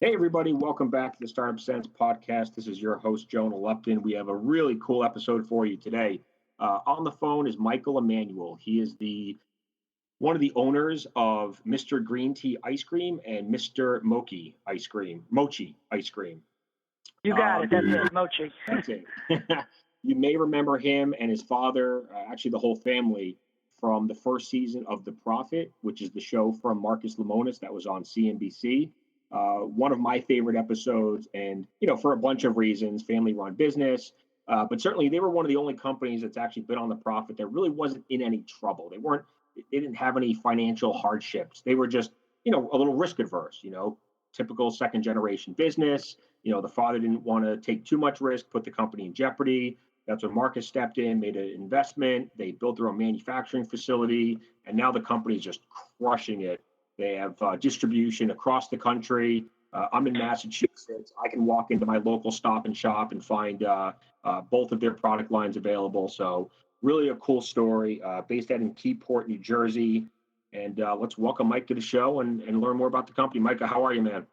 Hey, everybody, welcome back to the Startup Sense podcast. This is your host, Jonah Lupton. We have a really cool episode for you today. On the phone is Michael Emanuele. He is one of the owners of Mr. Green Tea Ice Cream and Mr. Mochi Ice Cream. You got it. That's it, Mochi. That's it. You may remember him and his father, actually the whole family, from the first season of The Profit, which is the show from Marcus Lemonis that was on CNBC. One of my favorite episodes, and for a bunch of reasons, family-run business, but certainly they were one of the only companies that's actually been on The Profit that really wasn't in any trouble. They didn't have any financial hardships. They were just, a little risk adverse. Typical second-generation business. The father didn't want to take too much risk, put the company in jeopardy. That's when Marcus stepped in, made an investment. They built their own manufacturing facility, and now the company is just crushing it. They have distribution across the country. I'm in Massachusetts. I can walk into my local Stop and Shop and find both of their product lines available. So really a cool story, based out in Keyport, New Jersey. And let's welcome Mike to the show and learn more about the company. Micah, how are you, man?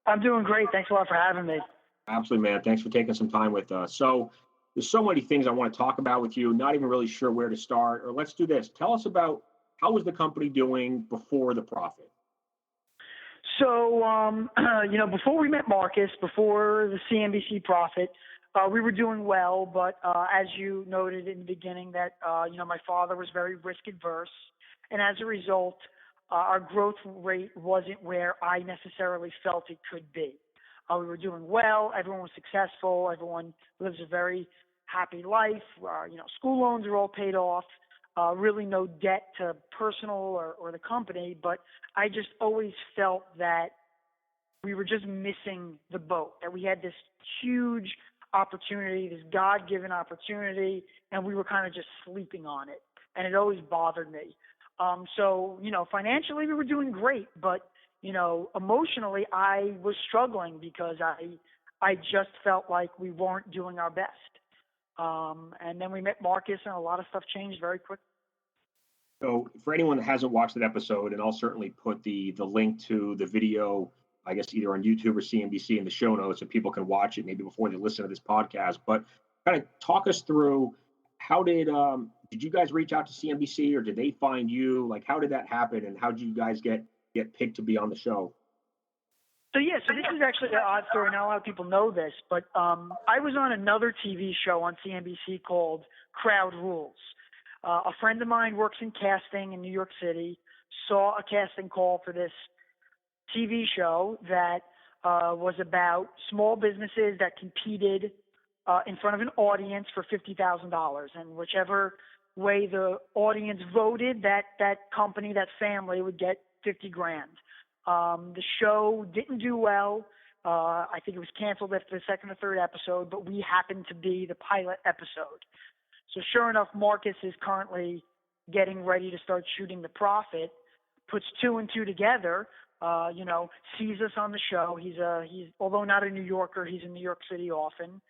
I'm doing great. Thanks a lot for having me. Absolutely, man. Thanks for taking some time with us. So there's so many things I want to talk about with you, not even really sure where to start. Or let's do this. Tell us about how was the company doing before The Profit? So, before we met Marcus, before the CNBC Profit, we were doing well. But as you noted in the beginning that, my father was very risk adverse. And as a result, our growth rate wasn't where I necessarily felt it could be. We were doing well. Everyone was successful. Everyone lives a very happy life. School loans are all paid off. Really no debt to personal or the company, but I just always felt that we were just missing the boat, that we had this huge opportunity, this God-given opportunity, and we were kind of just sleeping on it, and it always bothered me. So, financially we were doing great, but, emotionally I was struggling because I just felt like we weren't doing our best. And then we met Marcus, and a lot of stuff changed very quickly. So for anyone that hasn't watched that episode, and I'll certainly put the link to the video, I guess either on YouTube or CNBC in the show notes so people can watch it maybe before they listen to this podcast. But kind of talk us through, how did you guys reach out to CNBC, or did they find you? Like, how did that happen, and how did you guys get picked to be on the show? So this is actually an odd story. Not a lot of people know this, but I was on another TV show on CNBC called Crowd Rules. A friend of mine works in casting in New York City, saw a casting call for this TV show that was about small businesses that competed in front of an audience for $50,000. And whichever way the audience voted, that company, that family would get $50,000. The show didn't do well. I think it was canceled after the second or third episode, but we happened to be the pilot episode. So sure enough, Marcus is currently getting ready to start shooting The Profit, puts two and two together, sees us on the show. He's although not a New Yorker, he's in New York City often,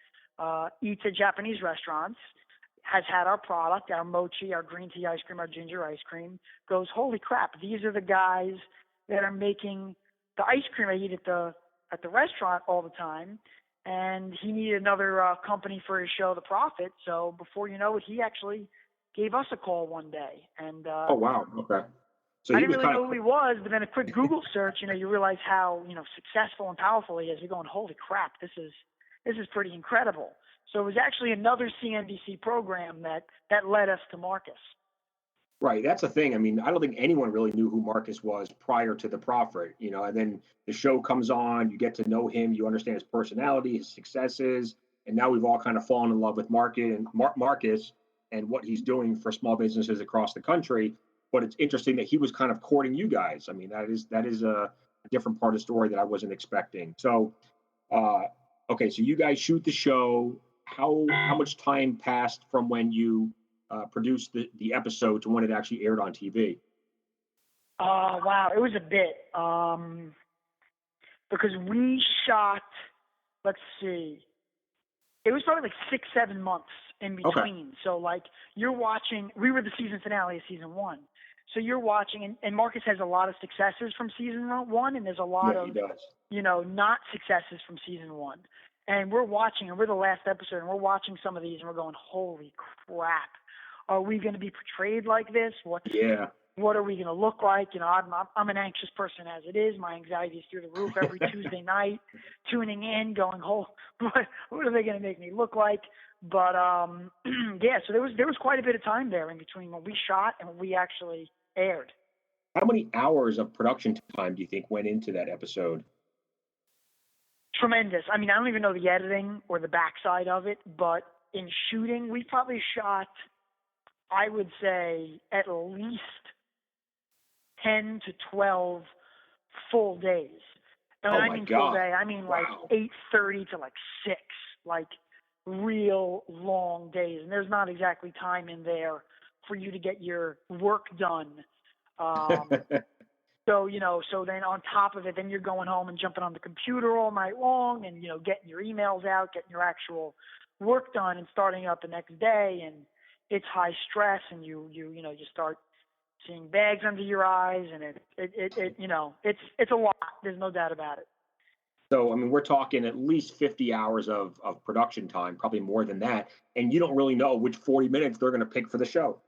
eats at Japanese restaurants, has had our product, our Mochi, our green tea ice cream, our ginger ice cream, goes, holy crap, these are the guys that are making the ice cream I eat at the restaurant all the time. And he needed another company for his show, The Profit. So before you know it, he actually gave us a call one day. And oh, wow. Okay. So I didn't really know who he was, but then a quick Google search, you realize how, successful and powerful he is. You're going, holy crap, this is pretty incredible. So it was actually another CNBC program that led us to Marcus. Right. That's the thing. I mean, I don't think anyone really knew who Marcus was prior to The Profit, and then the show comes on, you get to know him, you understand his personality, his successes, and now we've all kind of fallen in love with Marcus and what he's doing for small businesses across the country. But it's interesting that he was kind of courting you guys. I mean, that is a different part of the story that I wasn't expecting. So, okay, so you guys shoot the show. How much time passed from when you produced the episode to when it actually aired on TV? Wow, it was a bit. Because we shot, let's see, it was probably like 6-7 months in between. Okay. So like you're watching, we were the season finale of season 1. So you're watching, and Marcus has a lot of successes from season 1, and there's a lot Yeah, of, he does. not successes from season 1. And we're watching, and we're the last episode, and we're watching some of these, and we're going, holy crap. Are we going to be portrayed like this? Yeah. What are we going to look like? I'm an anxious person as it is. My anxiety is through the roof every Tuesday night, tuning in, going, what are they going to make me look like? But yeah, so there was quite a bit of time there in between when we shot and when we actually aired. How many hours of production time do you think went into that episode? Tremendous. I mean, I don't even know the editing or the backside of it, but in shooting, we probably shot, I would say, at least 10 to 12 full days. And when I mean full day, I mean like 8:30 to like 6, like real long days. And there's not exactly time in there for you to get your work done. So then on top of it, then you're going home and jumping on the computer all night long and, getting your emails out, getting your actual work done and starting up the next day. And it's high stress, and you start seeing bags under your eyes, and it's a lot. There's no doubt about it. So, I mean, we're talking at least 50 hours of production time, probably more than that. And you don't really know which 40 minutes they're going to pick for the show.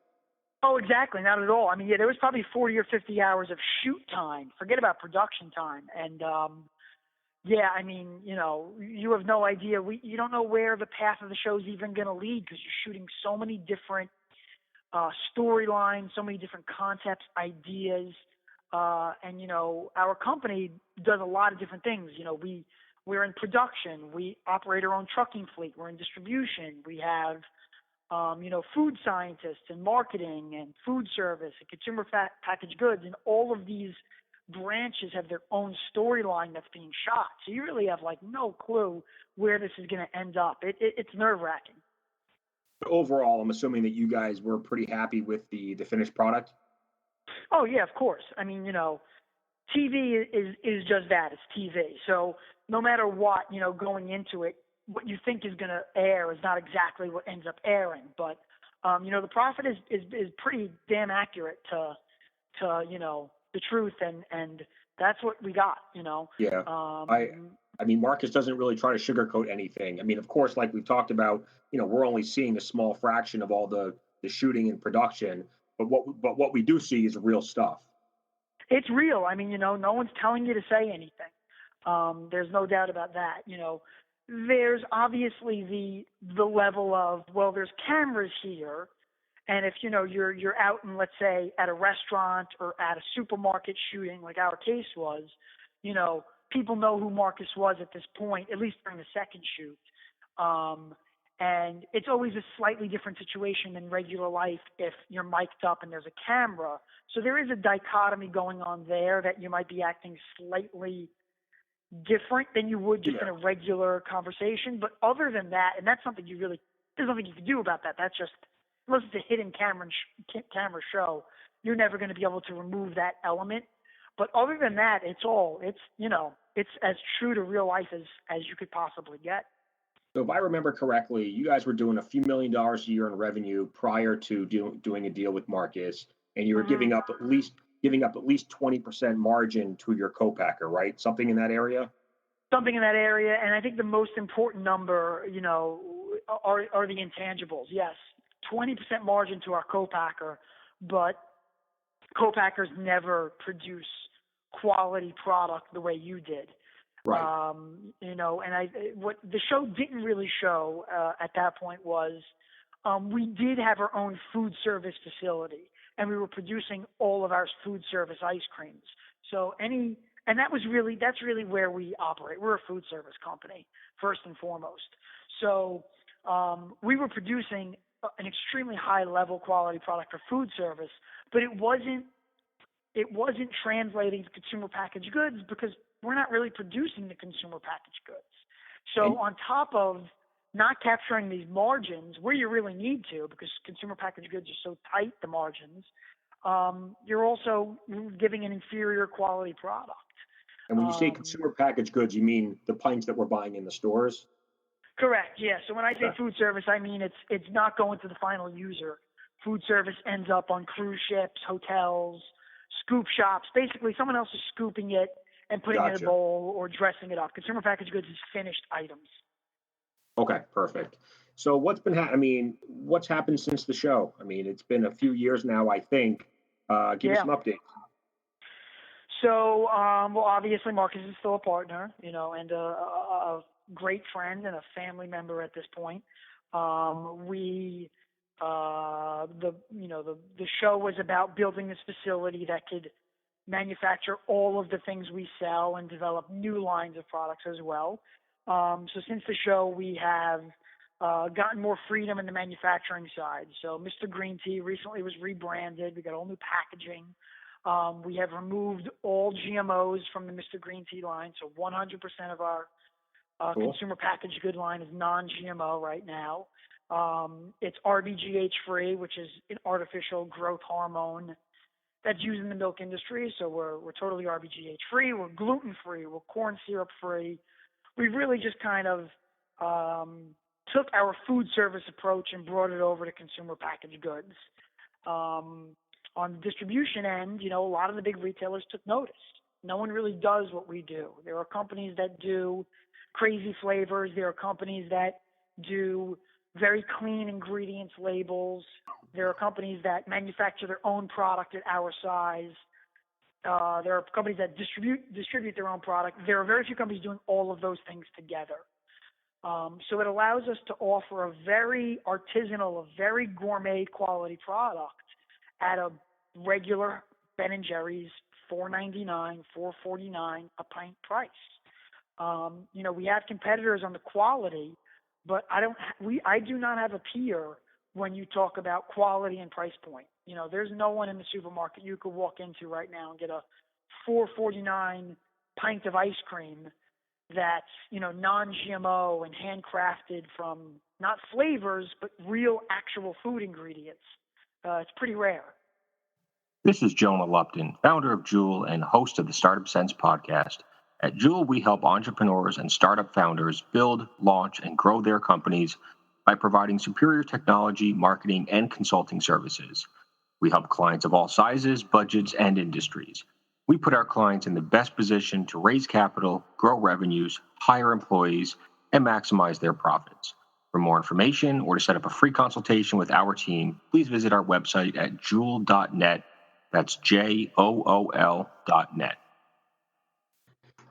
Oh, exactly. Not at all. I mean, yeah, there was probably 40 or 50 hours of shoot time. Forget about production time. And, yeah, I mean, you have no idea. You don't know where the path of the show is even going to lead, because you're shooting so many different storylines, so many different concepts, ideas. And, our company does a lot of different things. We're in production. We operate our own trucking fleet. We're in distribution. We have, food scientists and marketing and food service and consumer packaged goods. And all of these branches have their own storyline that's being shot. So you really have like no clue where this is going to end up. It's nerve-wracking. But overall, I'm assuming that you guys were pretty happy with the finished product. Oh yeah, of course. I mean, TV is just that. It's TV. So no matter what, going into it, what you think is going to air is not exactly what ends up airing. But the profit is pretty damn accurate to the truth, and that's what we got. Yeah. I mean, Marcus doesn't really try to sugarcoat anything. I mean, of course, like we've talked about, we're only seeing a small fraction of all the shooting and production, but what we do see is real stuff. It's real. I mean, no one's telling you to say anything. There's no doubt about that. There's obviously the level of, well, there's cameras here, and if you're out in, let's say, at a restaurant or at a supermarket shooting, like our case was, people know who Marcus was at this point, at least during the second shoot. And it's always a slightly different situation than regular life if you're mic'd up and there's a camera. So there is a dichotomy going on there that you might be acting slightly different than you would just in a regular conversation. But other than that, and that's something there's nothing you can do about that. That's just, unless it's a hidden camera show, you're never going to be able to remove that element. But other than that, it's as true to real life as you could possibly get. So if I remember correctly, you guys were doing a few $1 million a year in revenue prior to doing a deal with Marcus, and you were giving up at least 20% margin to your co-packer, right? Something in that area? Something in that area. And I think the most important number, are the intangibles. Yes, 20% margin to our co-packer, but co-packers never produce quality product the way you did. Right. And what the show didn't really show at that point was we did have our own food service facility, and we were producing all of our food service ice creams. So that's really where we operate. We're a food service company first and foremost. So we were producing an extremely high level quality product for food service, but it wasn't translating to consumer packaged goods because we're not really producing the consumer packaged goods. So on top of not capturing these margins where you really need to, because consumer packaged goods are so tight, the margins, you're also giving an inferior quality product. And when you say consumer packaged goods, you mean the pints that we're buying in the stores? Correct. Yeah. So when I say food service, I mean it's not going to the final user. food service ends up on cruise ships, hotels, scoop shops. Basically, someone else is scooping it and putting it in a bowl or dressing it up. Consumer packaged goods is finished items. Okay, perfect. So what's been what's happened since the show? I mean, it's been a few years now, I think. Give us some updates. So, well, obviously Marcus is still a partner, and a great friend and a family member at this point. The show was about building this facility that could manufacture all of the things we sell and develop new lines of products as well. So since the show, we have gotten more freedom in the manufacturing side. So Mr. Green Tea recently was rebranded. We got all new packaging. We have removed all GMOs from the Mr. Green Tea line. So 100% of our consumer packaged good line is non-GMO right now. It's RBGH free, which is an artificial growth hormone that's used in the milk industry. So we're totally RBGH free. We're gluten free. We're corn syrup free. We really just kind of took our food service approach and brought it over to consumer packaged goods. On the distribution end, a lot of the big retailers took notice. No one really does what we do. There are companies that do crazy flavors. There are companies that do very clean ingredients labels. There are companies that manufacture their own product at our size. There are companies that distribute their own product. There are very few companies doing all of those things together. So it allows us to offer a very artisanal, a very gourmet quality product at a regular Ben & Jerry's $4.99, $4.49 a pint price. We have competitors on the quality, but I do not have a peer when you talk about quality and price point. There's no one in the supermarket you could walk into right now and get a $4.49 pint of ice cream that's, non-GMO and handcrafted from not flavors, but real actual food ingredients. It's pretty rare. This is Jonah Lupton, founder of Jewel and host of the Startup Sense podcast. At Jewel, we help entrepreneurs and startup founders build, launch, and grow their companies by providing superior technology, marketing, and consulting services. We help clients of all sizes, budgets, and industries. We put our clients in the best position to raise capital, grow revenues, hire employees, and maximize their profits. For more information or to set up a free consultation with our team, please visit our website at jool.net. That's JOOL.net.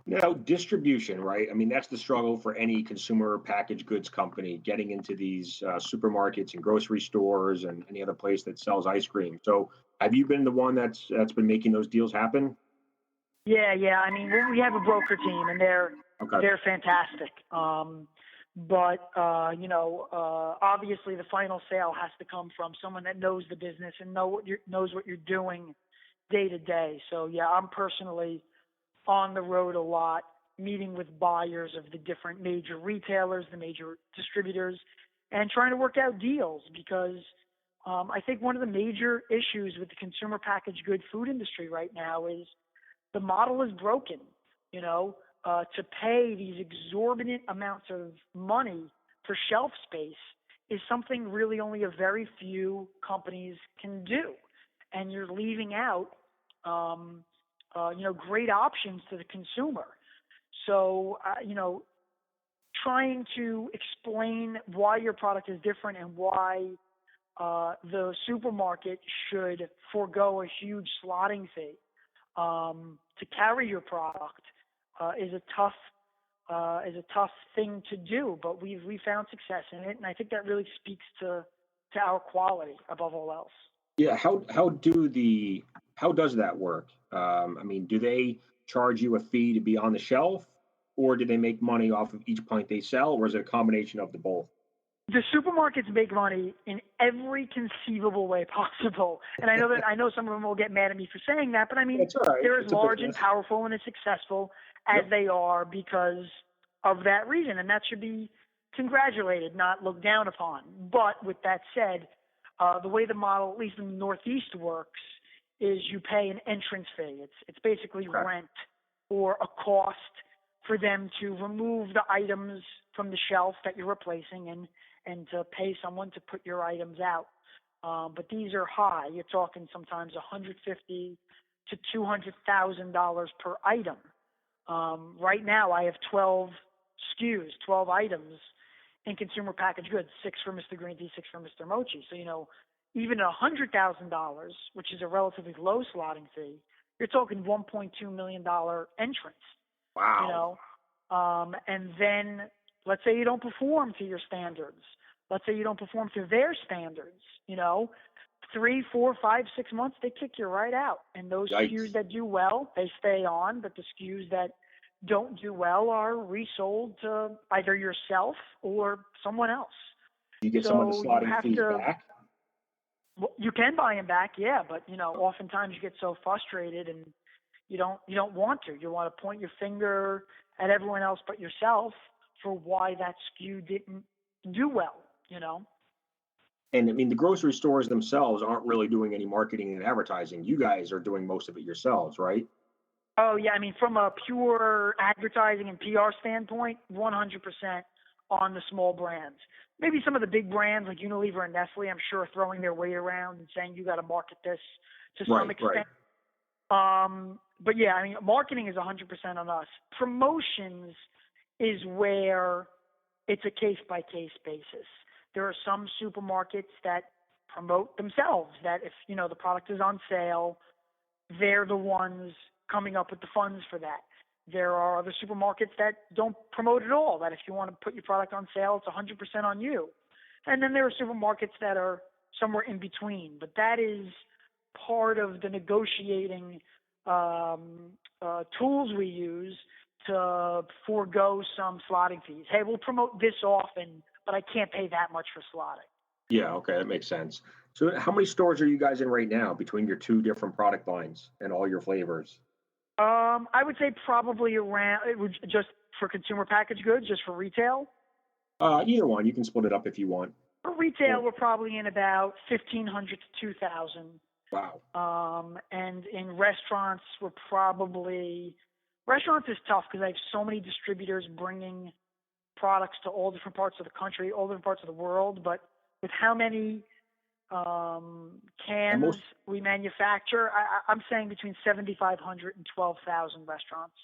Now, distribution, right? I mean, that's the struggle for any consumer packaged goods company, getting into these supermarkets and grocery stores and any other place that sells ice cream. So have you been the one that's been making those deals happen? Yeah. I mean, we have a broker team, and they're fantastic. But obviously the final sale has to come from someone that knows the business and knows what you're doing day to day. So, yeah, I'm personally on the road a lot, meeting with buyers of the different major retailers, the major distributors, and trying to work out deals because I think one of the major issues with the consumer packaged good food industry right now is the model is broken, to pay these exorbitant amounts of money for shelf space is something really only a very few companies can do. And you're leaving out, great options to the consumer. So, trying to explain why your product is different and why the supermarket should forego a huge slotting fee to carry your product is a tough thing to do, but we found success in it, and I think that really speaks to our quality above all else. Yeah, how does that work? Do they charge you a fee to be on the shelf, or do they make money off of each pint they sell, or is it a combination of the both? The supermarkets make money in every conceivable way possible, and I know some of them will get mad at me for saying that, but I mean, right. They're as large and powerful and as successful as they are because of that reason, and that should be congratulated, not looked down upon. But with that said, the way the model, at least in the Northeast, works is you pay an entrance fee. It's basically rent or a cost for them to remove the items from the shelf that you're replacing and to pay someone to put your items out. but these are high. You're talking sometimes $150 to $200,000 per item. Right now, I have 12 SKUs, 12 items in consumer packaged goods, 6 for Mr. Green Tea, 6 for Mr. Mochi. So, even $100,000, which is a relatively low slotting fee, you're talking $1.2 million entrance. Wow. And then let's say you don't perform to your standards. Let's say you don't perform to their standards. 3, 4, 5, 6 months, they kick you right out. And those Yikes. SKUs that do well, they stay on. But the SKUs that don't do well are resold to either yourself or someone else. Do you get some of the slotting fees back? Well, you can buy them back, yeah. But oftentimes you get so frustrated and you don't want to. You want to point your finger at everyone else but yourself for why that SKU didn't do well. And I mean, the grocery stores themselves aren't really doing any marketing and advertising. You guys are doing most of it yourselves, right? Oh, yeah. I mean, from a pure advertising and PR standpoint, 100% on the small brands. Maybe some of the big brands like Unilever and Nestle, I'm sure, are throwing their weight around and saying you got to market this to some extent. Right. But yeah, I mean, marketing is 100% on us. Promotions is where it's a case-by-case basis. There are some supermarkets that promote themselves, that if, the product is on sale, they're the ones coming up with the funds for that. There are other supermarkets that don't promote at all, that if you want to put your product on sale, it's 100% on you. And then there are supermarkets that are somewhere in between. But that is part of the negotiating tools we use to forego some slotting fees. Hey, we'll promote this often, but I can't pay that much for slotting. Yeah, okay, that makes sense. So how many stores are you guys in right now between your 2 different product lines and all your flavors? I would say probably around, it would just for consumer packaged goods, just for retail. Either one. You can split it up if you want. For retail, we're probably in about 1,500 to 2,000. Wow. And in restaurants, restaurants is tough because I have so many distributors bringing products to all different parts of the country, all different parts of the world. But with how many cans we manufacture, I'm saying between 7,500 and 12,000 restaurants.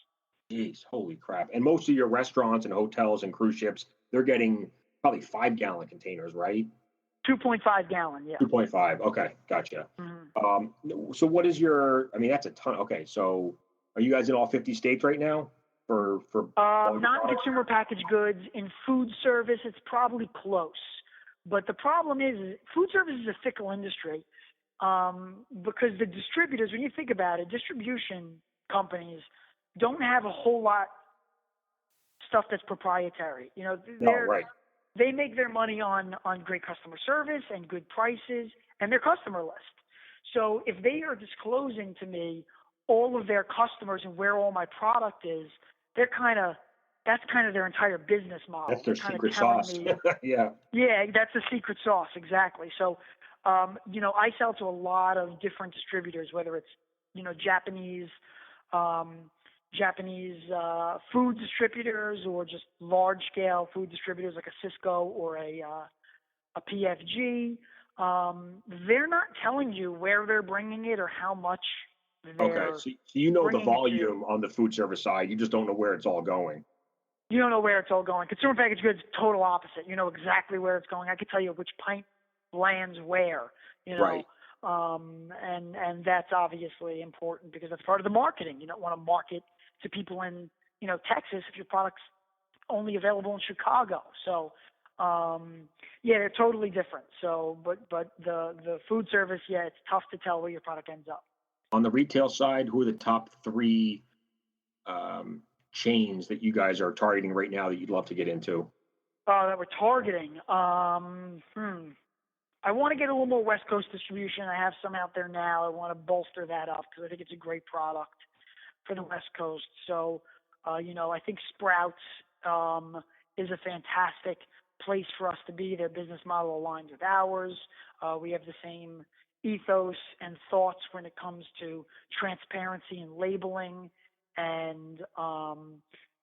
Jeez, holy crap. And most of your restaurants and hotels and cruise ships, they're getting probably 5-gallon containers, right? 2.5 gallon, yeah. 2.5. Okay, gotcha. Mm-hmm. So what is that's a ton. Okay, so are you guys in all 50 states right now? For not in consumer packaged goods. In food service, it's probably close. But the problem is food service is a fickle industry because the distributors, when you think about it, distribution companies don't have a whole lot stuff that's proprietary. Right. They make their money on great customer service and good prices and their customer list. So if they are disclosing to me all of their customers and where all my product is, that's kind of their entire business model. That's their secret sauce. Yeah. Yeah, that's the secret sauce, exactly. So, I sell to a lot of different distributors, whether it's, Japanese food distributors or just large scale food distributors like a Cisco or a PFG. They're not telling you where they're bringing it or how much they're Okay, so you know the volume on the food service side. You just don't know where it's all going. You don't know where it's all going. Consumer packaged goods, total opposite. You know exactly where it's going. I could tell you which pint lands where, Right. And that's obviously important because that's part of the marketing. You don't want to market to people in, Texas if your product's only available in Chicago. So, they're totally different. So, but the food service, it's tough to tell where your product ends up. On the retail side, who are the top 3 chains that you guys are targeting right now that you'd love to get into? That we're targeting. I want to get a little more West Coast distribution. I have some out there now. I want to bolster that up because I think it's a great product for the West Coast. So, I think Sprouts is a fantastic place for us to be. Their business model aligns with ours. We have the same ethos and thoughts when it comes to transparency and labeling and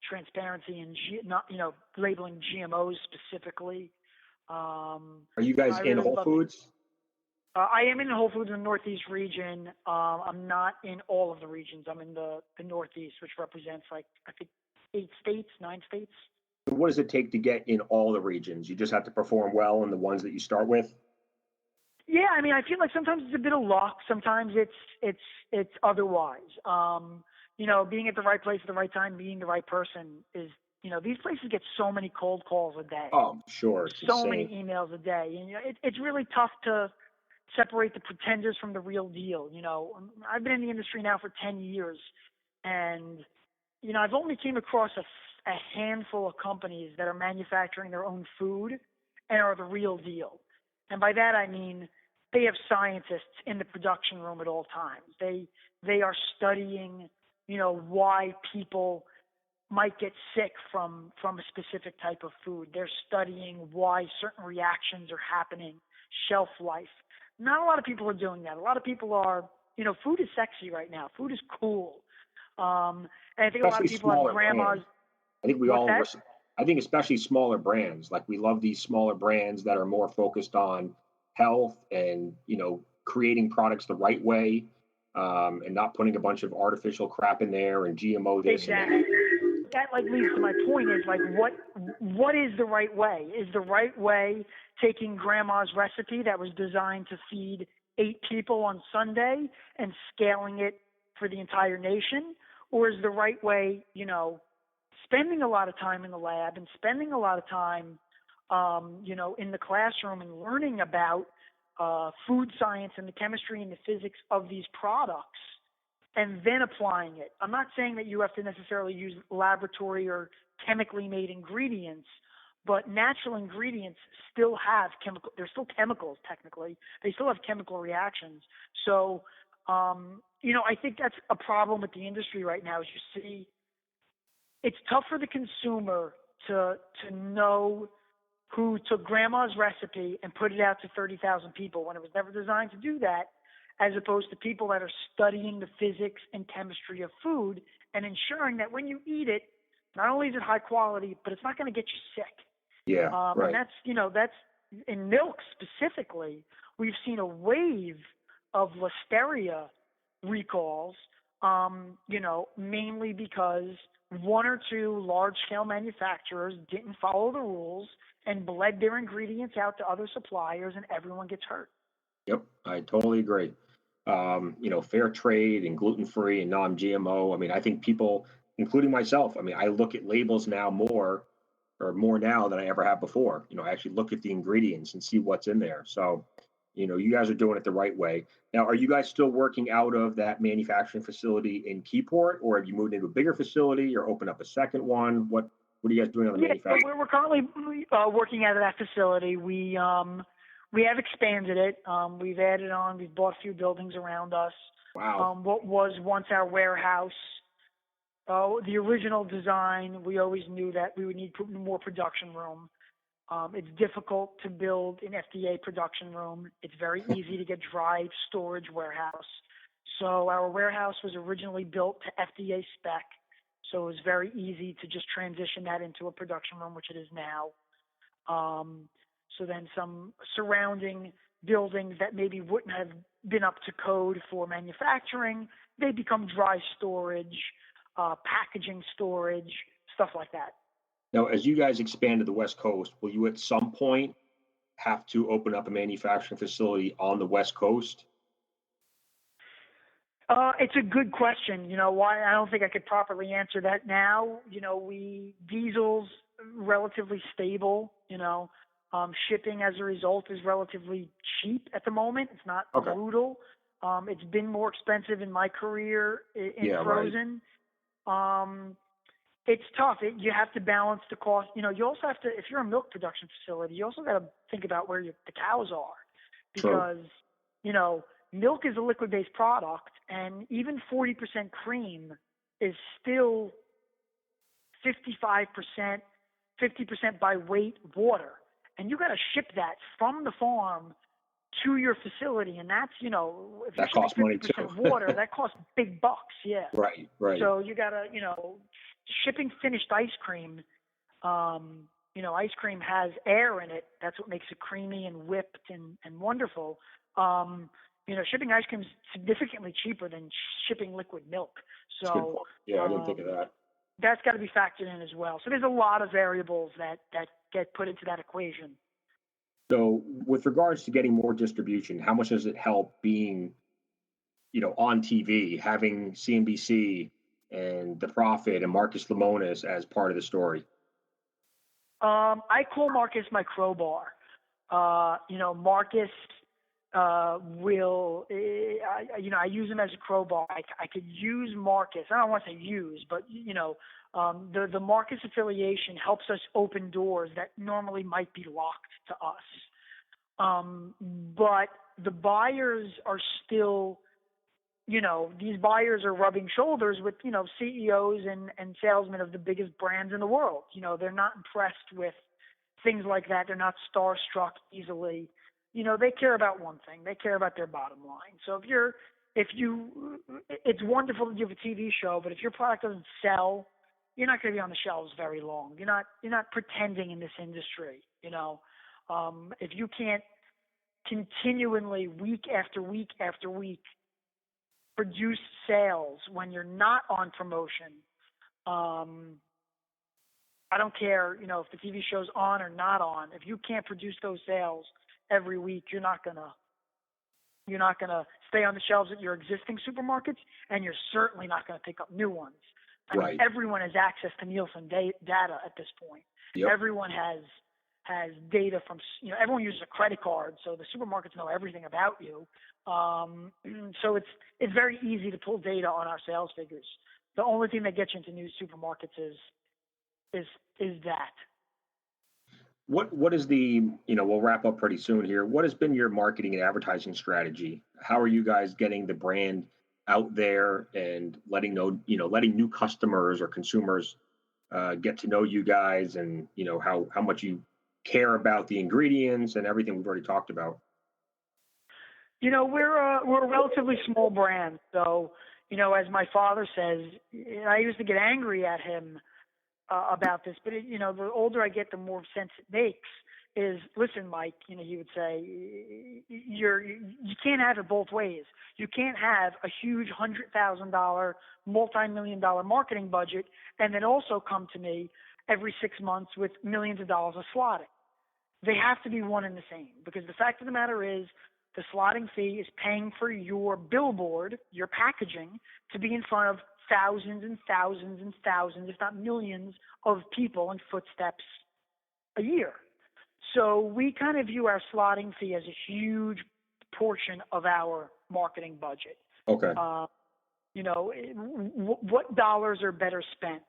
transparency and labeling GMOs specifically. Are you guys in Whole Foods? I am in Whole Foods in the Northeast region. I'm not in all of the regions. I'm in the Northeast, which represents like, I think, 9 states. What does it take to get in all the regions? You just have to perform well in the ones that you start with? Yeah, I mean, I feel like sometimes it's a bit of luck. Sometimes it's otherwise. Being at the right place at the right time, being the right person is, these places get so many cold calls a day, Oh, sure. It's so insane. many emails a day, and it's really tough to separate the pretenders from the real deal. I've been in the industry now for 10 years, and I've only came across a handful of companies that are manufacturing their own food and are the real deal. And by that I mean they have scientists in the production room at all times. They are studying, why people might get sick from a specific type of food. They're studying why certain reactions are happening, shelf life. Not a lot of people are doing that. A lot of people are, food is sexy right now. Food is cool. And I think a lot of people have grandmas. Brands. I think I think especially smaller brands, like we love these smaller brands that are more focused on health and, creating products the right way, and not putting a bunch of artificial crap in there and GMO this exactly. and that. That leads to my point is what is the right way? Is the right way taking grandma's recipe that was designed to feed 8 people on Sunday and scaling it for the entire nation? Or is the right way, spending a lot of time in the lab and spending a lot of time, in the classroom and learning about food science and the chemistry and the physics of these products and then applying it? I'm not saying that you have to necessarily use laboratory or chemically made ingredients, but natural ingredients still have they're still chemicals technically. They still have chemical reactions. So, I think that's a problem with the industry right now is you see it's tough for the consumer to know who took grandma's recipe and put it out to 30,000 people when it was never designed to do that, as opposed to people that are studying the physics and chemistry of food and ensuring that when you eat it, not only is it high quality, but it's not going to get you sick. Yeah, right. And that's in milk specifically. We've seen a wave of Listeria recalls, mainly because 1 or 2 large-scale manufacturers didn't follow the rules and bled their ingredients out to other suppliers, and everyone gets hurt. Yep, I totally agree. Fair trade and gluten-free and non-GMO. I mean, I think people, including myself, I look at labels now more now than I ever have before. I actually look at the ingredients and see what's in there. So, you guys are doing it the right way. Now, are you guys still working out of that manufacturing facility in Keyport, or have you moved into a bigger facility or opened up a second one? What are you guys doing on the manufacturing? We're currently working out of that facility. We have expanded it. We've added on. We've bought a few buildings around us. Wow. What was once our warehouse, the original design, we always knew that we would need more production room. It's difficult to build an FDA production room. It's very easy to get dry storage warehouse. So our warehouse was originally built to FDA spec. So it was very easy to just transition that into a production room, which it is now. So then some surrounding buildings that maybe wouldn't have been up to code for manufacturing, they become dry storage, packaging storage, stuff like that. Now, as you guys expand to the West Coast, will you at some point have to open up a manufacturing facility on the West Coast? It's a good question. Why I don't think I could properly answer that now. Diesel's relatively stable. Shipping as a result is relatively cheap at the moment. It's not brutal. It's been more expensive in my career in frozen. Right. It's tough. You have to balance the cost. You also have to, if you're a milk production facility, you also got to think about where the cows are, because, milk is a liquid-based product, and even 40% cream is still 55%, 50% by weight water. And you got to ship that from the farm to your facility, and that's, if that costs money too. water, that costs big bucks. Yeah. Right. So you got to, shipping finished ice cream, ice cream has air in it. That's what makes it creamy and whipped and wonderful. Shipping ice cream is significantly cheaper than shipping liquid milk. That's a good point. Yeah, I didn't think of that. That's got to be factored in as well. So there's a lot of variables that get put into that equation. So with regards to getting more distribution, how much does it help being, on TV, having CNBC and The Prophet and Marcus Lemonis as part of the story? I call Marcus my crowbar. Marcus I use him as a crowbar. I could use Marcus. I don't want to say use, but the Marcus affiliation helps us open doors that normally might be locked to us. But the buyers are still, these buyers are rubbing shoulders with, CEOs and salesmen of the biggest brands in the world. They're not impressed with things like that. They're not starstruck easily. They care about one thing. They care about their bottom line. So it's wonderful to do a TV show, but if your product doesn't sell, you're not going to be on the shelves very long. You're not pretending in this industry. If you can't continually week after week after week produce sales when you're not on promotion, I don't care, if the TV show's on or not on. If you can't produce those sales every week, you're not gonna stay on the shelves at your existing supermarkets, and you're certainly not gonna pick up new ones. I mean, everyone has access to Nielsen data at this point. Yep. Everyone has data from, everyone uses a credit card, so the supermarkets know everything about you. So it's very easy to pull data on our sales figures. The only thing that gets you into new supermarkets is that. What is the, we'll wrap up pretty soon here. What has been your marketing and advertising strategy? How are you guys getting the brand out there and letting new customers or consumers get to know you guys, and, how much you care about the ingredients and everything we've already talked about? We're a relatively small brand. So, as my father says, I used to get angry at him about this, but the older I get, the more sense it makes. Is, listen, Mike, he would say, you can't have it both ways. You can't have a huge $100,000, multi-million-dollar marketing budget and then also come to me every 6 months with millions of dollars of slotting. They have to be one and the same, because the fact of the matter is the slotting fee is paying for your billboard, your packaging, to be in front of thousands and thousands and thousands, if not millions, of people and footsteps a year. So we kind of view our slotting fee as a huge portion of our marketing budget. Okay. What dollars are better spent?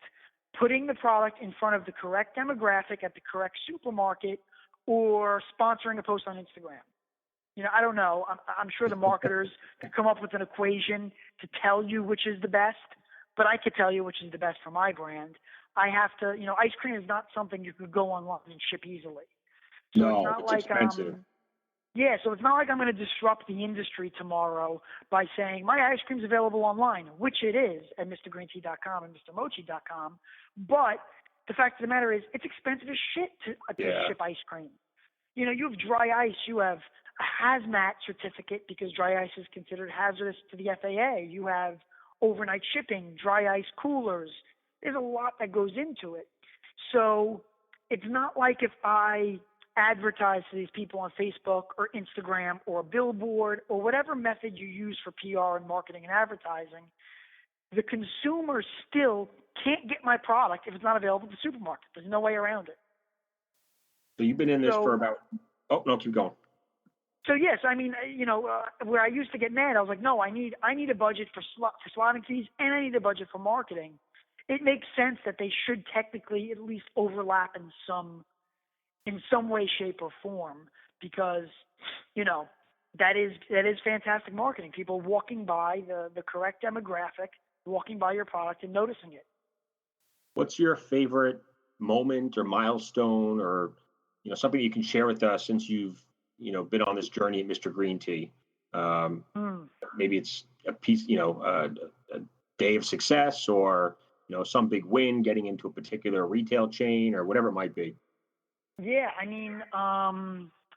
Putting the product in front of the correct demographic at the correct supermarket, or sponsoring a post on Instagram? I don't know. I'm sure the marketers could come up with an equation to tell you which is the best, but I could tell you which is the best for my brand. I have to, ice cream is not something you could go online and ship easily. So no, it's expensive. So it's not like I'm going to disrupt the industry tomorrow by saying my ice cream's available online, which it is at MrGreenTea.com and MrMochi.com. But the fact of the matter is, it's expensive as shit to ship ice cream. You have dry ice. You have a hazmat certificate because dry ice is considered hazardous to the FAA. You have overnight shipping, dry ice coolers. There's a lot that goes into it. So it's not like if I advertise to these people on Facebook or Instagram or a billboard or whatever method you use for PR and marketing and advertising, the consumer still can't get my product if it's not available at the supermarket. There's no way around it. So you've been in this for about, keep going. So yes, I mean, where I used to get mad, I was like, no, I need a budget for slotting fees, and I need a budget for marketing. It makes sense that they should technically at least overlap in some way, shape, or form, because, that is fantastic marketing. People walking by the correct demographic, walking by your product and noticing it. What's your favorite moment or milestone, or something you can share with us since you've been on this journey at Mr. Green Tea? Maybe it's a piece, a day of success, or some big win, getting into a particular retail chain, or whatever it might be. Yeah, I mean,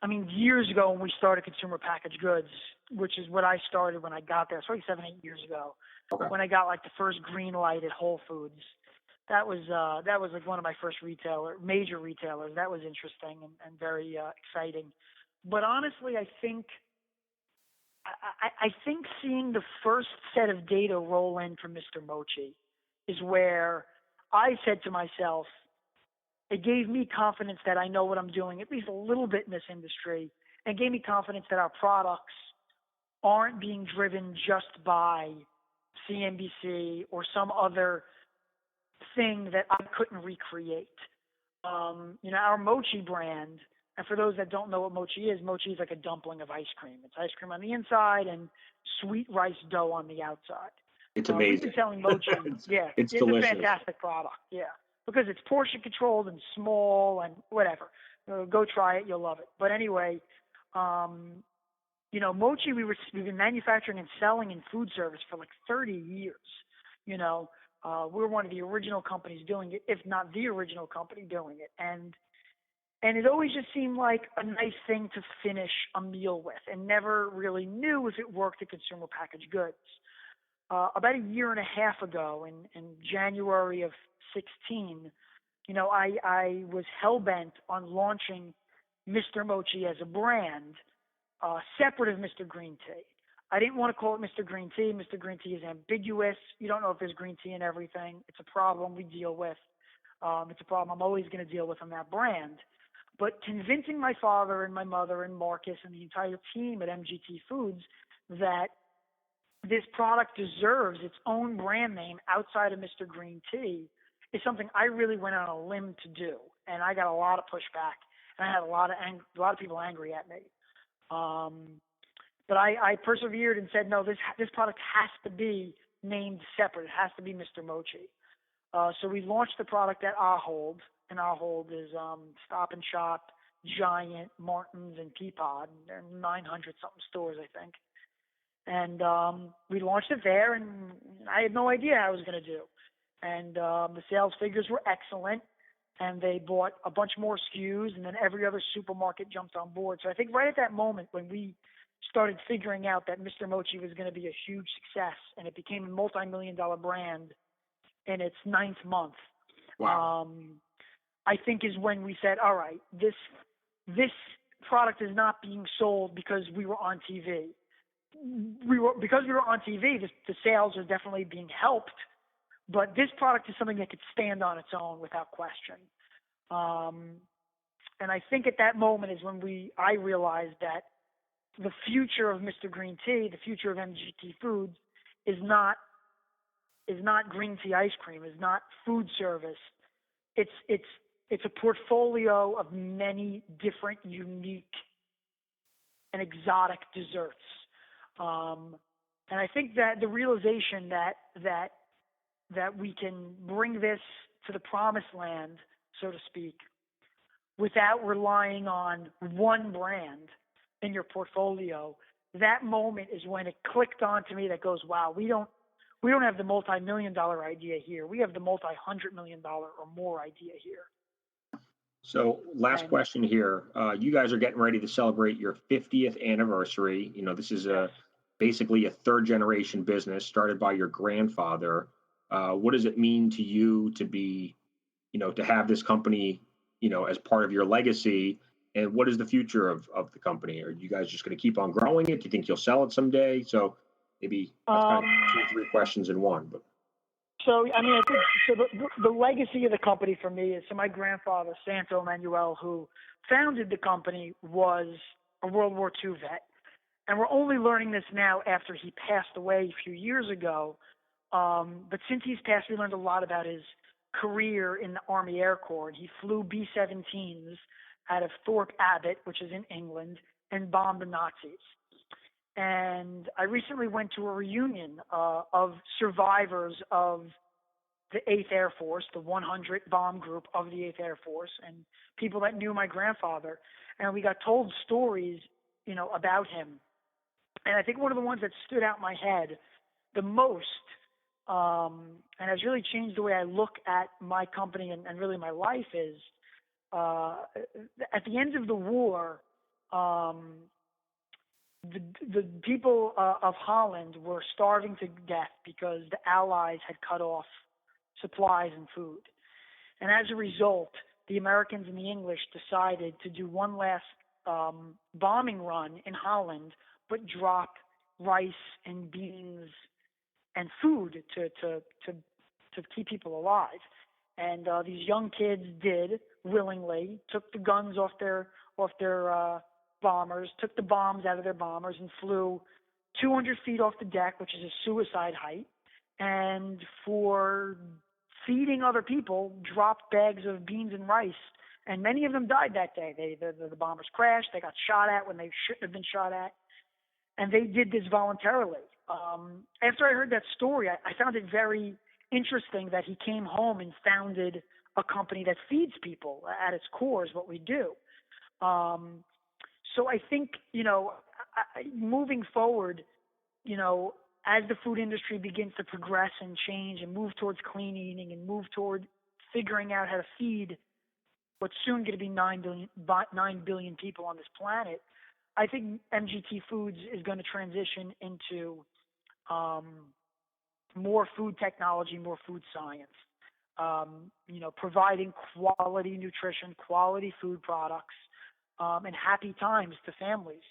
I mean, years ago when we started consumer packaged goods, which is what I started when I got there, it's probably 7, 8 years ago, Okay. when I got like the first green light at Whole Foods. That was like one of my first major retailers. That was interesting and very exciting. But honestly, I think seeing the first set of data roll in from Mr. Mochi is where I said to myself, it gave me confidence that I know what I'm doing, at least a little bit in this industry, and gave me confidence that our products aren't being driven just by CNBC or some other thing that I couldn't recreate. Our Mochi brand, and for those that don't know what Mochi is like a dumpling of ice cream. It's ice cream on the inside and sweet rice dough on the outside. It's amazing. We've been selling Mochi. it's a delicious. fantastic product. Yeah, because it's portion controlled and small and whatever. Go try it, you'll love it. But anyway, Mochi we've been manufacturing and selling in food service for like 30 years. We're one of the original companies doing it, if not the original company doing it. And it always just seemed like a nice thing to finish a meal with, and never really knew if it worked at consumer packaged goods. About a year and a half ago, in January of 2016, I was hell-bent on launching Mr. Mochi as a brand, separate of Mr. Green Tea. I didn't want to call it Mr. Green Tea. Mr. Green Tea is ambiguous. You don't know if there's green tea in everything. It's a problem we deal with. It's a problem I'm always going to deal with on that brand. But convincing my father and my mother and Marcus and the entire team at MGT Foods that this product deserves its own brand name outside of Mr. Green Tea is something I really went on a limb to do. And I got a lot of pushback, and I had a lot of people angry at me. But I persevered and said, no, this product has to be named separate. It has to be Mr. Mochi. So we launched the product at Ahold, and Ahold is Stop and Shop, Giant, Martin's, and Keyport. There are 900-something stores, I think. And we launched it there, and I had no idea how I was going to do. And the sales figures were excellent, and they bought a bunch more SKUs, and then every other supermarket jumped on board. So I think right at that moment when we started figuring out that Mr. Mochi was going to be a huge success, and it became a multi-million-dollar brand in its 9th month. Wow. I think is when we said, all right, this product is not being sold because we were on TV. Because we were on TV, the sales are definitely being helped, but this product is something that could stand on its own without question. And I think at that moment is when I realized that the future of Mr. Green Tea, the future of MGT Foods, is not green tea ice cream, is not food service. It's a portfolio of many different, unique, and exotic desserts. And I think that the realization that we can bring this to the promised land, so to speak, without relying on one brand in your portfolio, that moment is when it clicked onto me that goes, wow, we don't have the multi-million-dollar idea here. We have the multi-$100-million-dollar or more idea here. So last question here. You guys are getting ready to celebrate your 50th anniversary. This is basically a third-generation business started by your grandfather. What does it mean to you to be, to have this company, as part of your legacy? And what is the future of the company? Are you guys just going to keep on growing it? Do you think you'll sell it someday? So maybe that's kind of 2 or 3 questions in one. But so, I mean, I think the legacy of the company for me is, so my grandfather, Michael Emanuele, who founded the company, was a World War II vet. And we're only learning this now after he passed away a few years ago. But since he's passed, we learned a lot about his career in the Army Air Corps. And he flew B-17s out of Thorpe Abbott, which is in England, and bombed the Nazis. And I recently went to a reunion of survivors of the 8th Air Force, the 100 bomb group of the 8th Air Force, and people that knew my grandfather. And we got told stories, about him. And I think one of the ones that stood out in my head the most, and has really changed the way I look at my company and really my life, is at the end of the war, the people of Holland were starving to death because the Allies had cut off supplies and food. And as a result, the Americans and the English decided to do one last bombing run in Holland, but drop rice and beans and food to keep people alive. And these young kids did willingly, took the guns off their bombers, took the bombs out of their bombers, and flew 200 feet off the deck, which is a suicide height, and for feeding other people, dropped bags of beans and rice. And many of them died that day. The bombers crashed. They got shot at when they shouldn't have been shot at. And they did this voluntarily. After I heard that story, I found it very interesting that he came home and founded a company that feeds people. At its core is what we do. So I think, moving forward, as the food industry begins to progress and change and move towards clean eating and move toward figuring out how to feed what's soon going to be 9 billion people on this planet, I think MGT Foods is going to transition into more food technology, more food science, providing quality nutrition, quality food products, and happy times to families.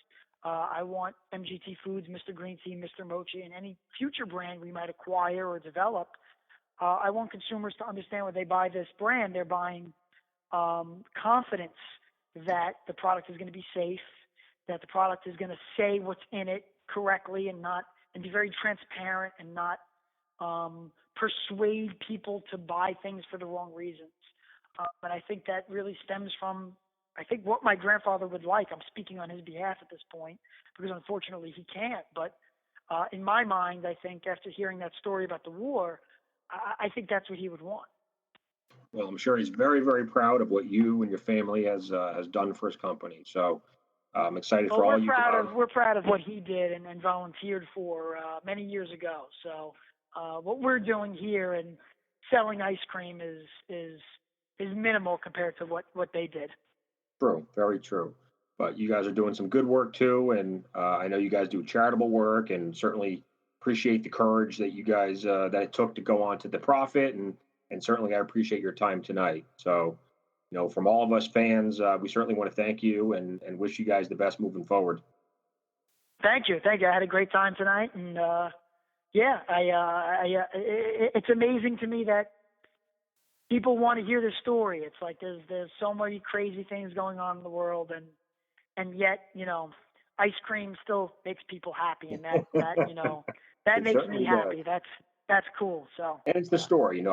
I want MGT Foods, Mr. Green Tea, Mr. Mochi, and any future brand we might acquire or develop. I want consumers to understand when they buy this brand, they're buying confidence that the product is going to be safe, that the product is going to say what's in it correctly and be very transparent and not persuade people to buy things for the wrong reasons. And I think that really stems from, what my grandfather would like. I'm speaking on his behalf at this point because unfortunately he can't. But in my mind, I think after hearing that story about the war, I think that's what he would want. Well, I'm sure he's very, very proud of what you and your family has done for his company. So I'm excited for all you. We're proud of what he did and volunteered for many years ago. So what we're doing here and selling ice cream is minimal compared to what they did. True, very true. But you guys are doing some good work too, and I know you guys do charitable work, and certainly appreciate the courage that you guys that it took to go on to the profit, and certainly I appreciate your time tonight. So, from all of us fans, we certainly want to thank you and wish you guys the best moving forward. Thank you. I had a great time tonight, and it's amazing to me that people want to hear this story. It's like there's so many crazy things going on in the world, and yet ice cream still makes people happy, and that makes me happy. That's cool. So, and it's the story,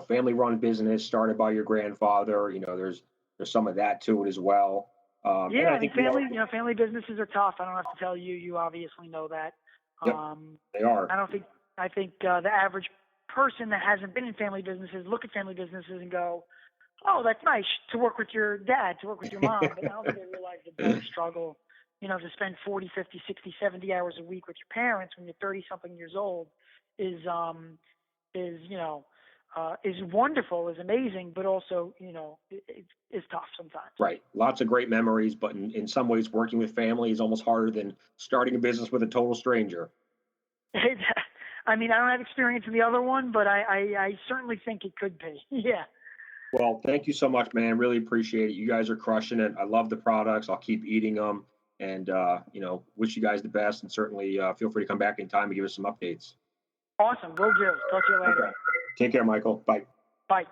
family run business started by your grandfather. There's some of that to it as well. I think family businesses are tough. I don't have to tell you. You obviously know that. Yep, they are. I think the average person that hasn't been in family businesses look at family businesses and go, oh, that's nice to work with your dad, to work with your mom. But I don't think they realize the big struggle, to spend 40, 50, 60, 70 hours a week with your parents when you're 30-something years old is wonderful, is amazing, but also, it's tough sometimes. Right. Lots of great memories, but in some ways working with family is almost harder than starting a business with a total stranger. I mean, I don't have experience in the other one, but I certainly think it could be. Yeah. Well, thank you so much, man. Really appreciate it. You guys are crushing it. I love the products. I'll keep eating them, and wish you guys the best. And certainly feel free to come back in time and give us some updates. Awesome. Will do. Talk to you later. Okay. Take care, Michael. Bye. Bye.